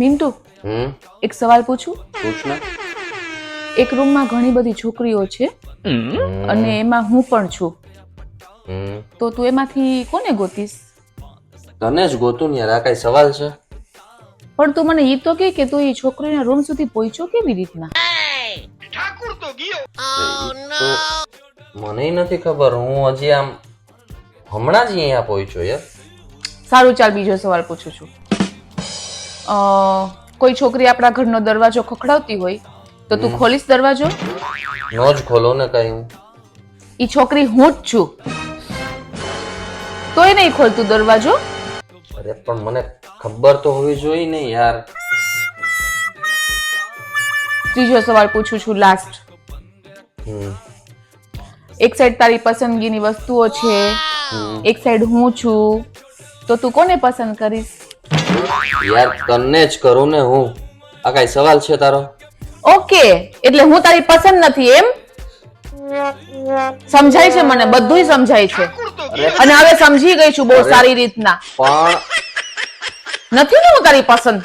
મિન્ટુ એક સવાલ પૂછું? પૂછ ને. એક રૂમમાં ઘણી બધી છોકરીઓ છે અને એમાં હું પણ છું, તો તું એમાંથી કોને ગોતીશ? તને જ ગોતું ને યાર, આ કઈ સવાલ છે? પણ તું મને ઈ તો કે તું એ છોકરીના રૂમ સુધી પહોંચ્યો કેવી રીતના? મને નથી ખબર, હું હજી આમ હમણાં જ અહીંયા પહોંચ્યો યાર. સારું, ચાલ બીજો સવાલ પૂછું છું. કોઈ છોકરી આપણા ઘરનો દરવાજો ખખડાવતી હોય તો તું ખોલીશ દરવાજો? નો જ ખોલો ને કઈ. હું ઈ છોકરી હું જ છું, તોય નહીં ખોલતું દરવાજો? અરે પણ મને ખબર તો હોવી જોઈએ ને યાર. ત્રીજો સવાલ પૂછું છું, લાસ્ટ. એક સાઈડ તારી પસંદગીની વસ્તુઓ છે, એક સાઈડ હું છું, તો તું કોને પસંદ કરીશ? યાર તને જ કરું ને હું. આ કઈ સવાલ છે તારો? ઓકે, એટલે હું તારી પસંદ નથી એમ? સમજાય છે મને, બધુંય સમજાય છે અને હવે સમજી ગઈ છું બહુ સારી રીતના. પણ નથી ને હું તારી પસંદ.